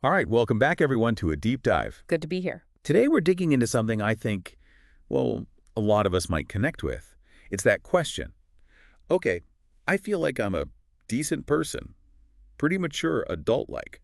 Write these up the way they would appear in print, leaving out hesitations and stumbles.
All right, welcome back everyone to a deep dive. Good to be here. Today we're digging into something I think, well, a lot of us might connect with. It's that question. Okay, I feel like I'm a decent person, pretty mature, adult-like.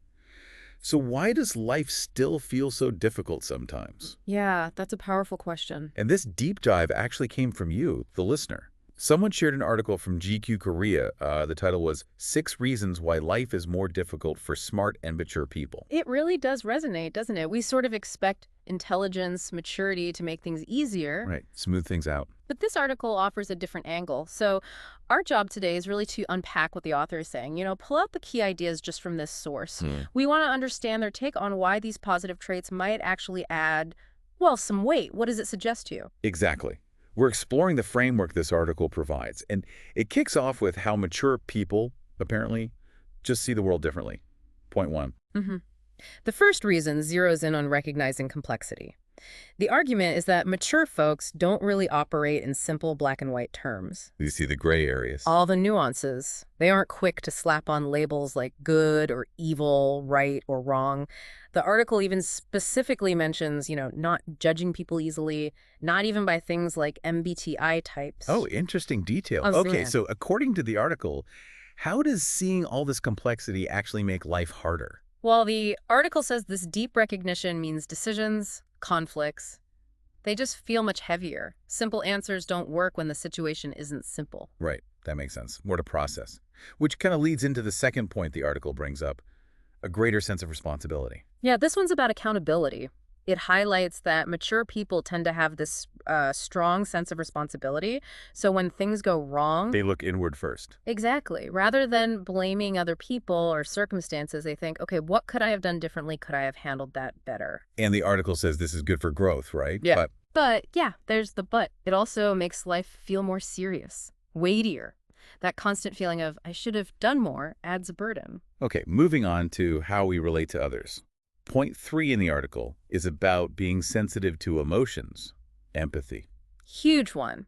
So why does life still feel so difficult sometimes? Yeah, that's a powerful question. And this deep dive actually came from you, the listener. Someone shared an article from GQ Korea. The title was Six Reasons Why Life is More Difficult for Smart and Mature People. It really does resonate, doesn't it? We sort of expect intelligence, maturity to make things easier. Right, smooth things out. But this article offers a different angle. So our job today is really to unpack what the author is saying. Pull out the key ideas just from this source. We want to understand their take on why these positive traits might actually add, well, some weight. What does it suggest to you? Exactly. We're exploring the framework this article provides, and it kicks off with how mature people, apparently, just see the world differently. Point one. The first reason zeroes in on recognizing complexity. The argument is that mature folks don't really operate in simple black and white terms. You see the gray areas. All the nuances. They aren't quick to slap on labels like good or evil, right or wrong. The article even specifically mentions, not judging people easily, not even by things like MBTI types. Oh, interesting detail. Oh, Okay, yeah. so according to the article, how does seeing all this complexity actually make life harder? Well, the article says this deep recognition means decisions, conflicts, they just feel much heavier. Simple answers don't work when the situation isn't simple. Right, that makes sense. More to process. Which kind of leads into the second point the article brings up, a greater sense of responsibility. Yeah, this one's about accountability. It highlights that mature people tend to have this strong sense of responsibility. So when things go wrong... They look inward first. Exactly. Rather than blaming other people or circumstances, they think, okay, what could I have done differently? Could I have handled that better? And the article says this is good for growth, right? Yeah. But yeah, there's the but. It also makes life feel more serious, weightier. That constant feeling of, I should have done more, adds a burden. Okay, moving on to how we relate to others. Point 3 in the article is about being sensitive to emotions, empathy. Huge one.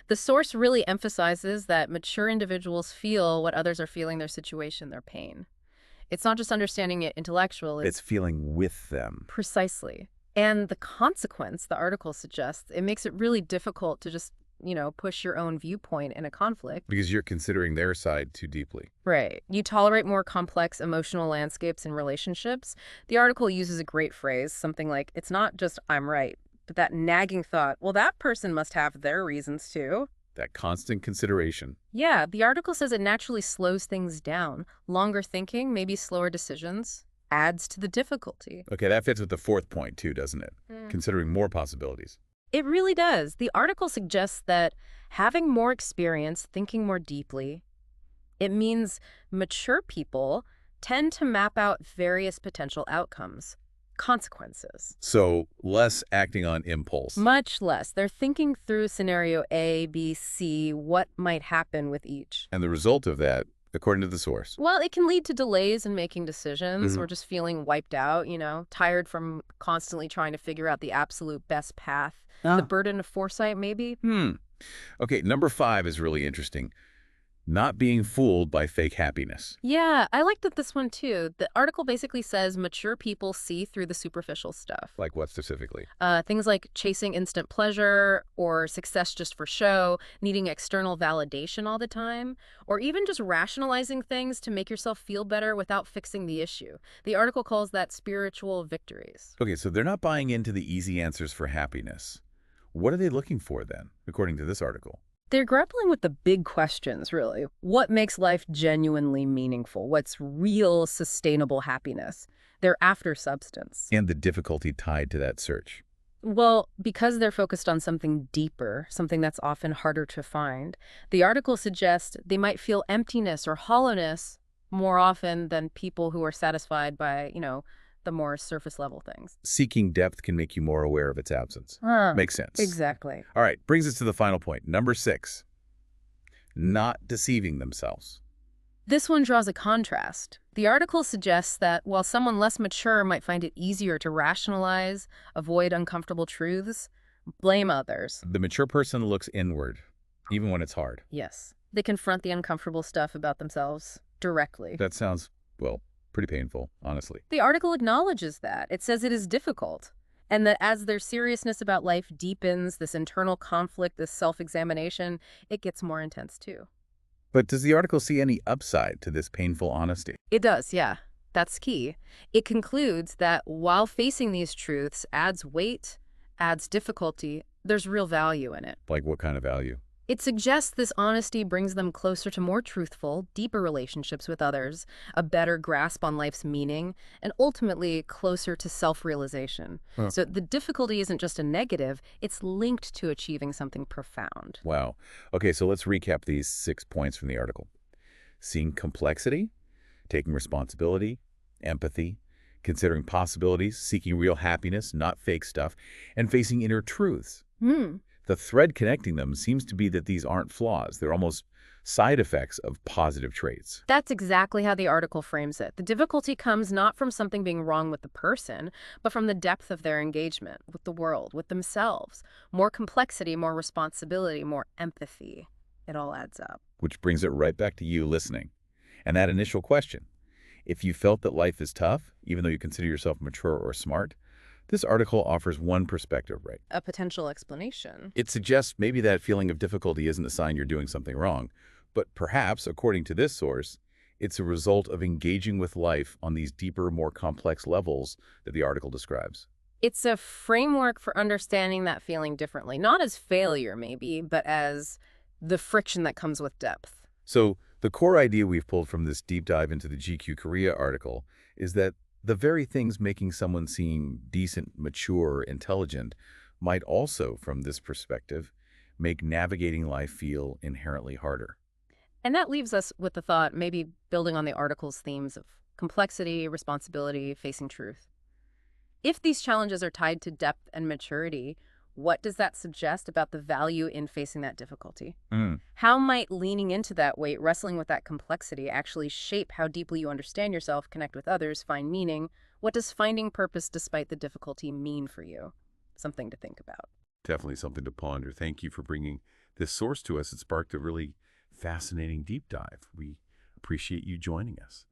The source really emphasizes that mature individuals feel what others are feeling, their situation, their pain. It's not just understanding it intellectually. It's feeling with them. Precisely. And the consequence, the article suggests, it makes it really difficult to just, push your own viewpoint in a conflict. Because you're considering their side too deeply. Right. You tolerate more complex emotional landscapes in relationships. The article uses a great phrase, something like, it's not just I'm right, but that nagging thought, well, that person must have their reasons too. That constant consideration. Yeah, the article says it naturally slows things down. Longer thinking, maybe slower decisions, adds to the difficulty. Okay, that fits with the fourth point too, doesn't it? Considering more possibilities. It really does. The article suggests that having more experience, thinking more deeply, it means mature people tend to map out various potential outcomes, consequences. So less acting on impulse. Much less. They're thinking through scenario A, B, C, what might happen with each. And the result of that, according to the source. Well, it can lead to delays in making decisions or just feeling wiped out, tired from constantly trying to figure out the absolute best path. The burden of foresight, maybe? Okay, number 5 is really interesting. Not being fooled by fake happiness. Yeah, I liked this one too. The article basically says mature people see through the superficial stuff. Like what specifically? Things like chasing instant pleasure or success just for show, needing external validation all the time, or even just rationalizing things to make yourself feel better without fixing the issue. The article calls that spiritual victories. Okay, so they're not buying into the easy answers for happiness. What are they looking for then, according to this article? They're grappling with the big questions, really. What makes life genuinely meaningful? What's real, sustainable happiness? They're after substance. And the difficulty tied to that search. Well, because they're focused on something deeper, something that's often harder to find, the article suggests they might feel emptiness or hollowness more often than people who are satisfied by, the more surface level things. Seeking depth can make you more aware of its absence. Makes sense. Exactly. All right, brings us to the final point. Number 6, not deceiving themselves. This one draws a contrast. The article suggests that while someone less mature might find it easier to rationalize, avoid uncomfortable truths, blame others. The mature person looks inward, even when it's hard. Yes. They confront the uncomfortable stuff about themselves directly. That sounds, well, Pretty painful, honestly. The article acknowledges that. It says it is difficult, and that as their seriousness about life deepens, this internal conflict, this self-examination, it gets more intense too. But does the article see any upside to this painful honesty? It does, yeah. That's key. It concludes that while facing these truths adds weight, adds difficulty, there's real value in it. Like what kind of value? It suggests this honesty brings them closer to more truthful, deeper relationships with others, a better grasp on life's meaning, and ultimately closer to self-realization. Huh. So the difficulty isn't just a negative, it's linked to achieving something profound. Wow. Okay, so let's recap these 6 points from the article. Seeing complexity, taking responsibility, empathy, considering possibilities, seeking real happiness, not fake stuff, and facing inner truths. Hmm. The thread connecting them seems to be that these aren't flaws. They're almost side effects of positive traits. That's exactly how the article frames it. The difficulty comes not from something being wrong with the person, but from the depth of their engagement with the world, with themselves. More complexity, more responsibility, more empathy. It all adds up. Which brings it right back to you listening. And that initial question. If you felt that life is tough, even though you consider yourself mature or smart, this article offers one perspective, right? A potential explanation. It suggests maybe that feeling of difficulty isn't a sign you're doing something wrong, but perhaps, according to this source, it's a result of engaging with life on these deeper, more complex levels that the article describes. It's a framework for understanding that feeling differently, not as failure maybe, but as the friction that comes with depth. So the core idea we've pulled from this deep dive into the GQ Korea article is that the very things making someone seem decent, mature, intelligent might also, from this perspective, make navigating life feel inherently harder. And that leaves us with the thought, maybe building on the article's themes of complexity, responsibility, facing truth. If these challenges are tied to depth and maturity, what does that suggest about the value in facing that difficulty? Mm. How might leaning into that weight, wrestling with that complexity, actually shape how deeply you understand yourself, connect with others, find meaning? What does finding purpose despite the difficulty mean for you? Something to think about. Definitely something to ponder. Thank you for bringing this source to us. It sparked a really fascinating deep dive. We appreciate you joining us.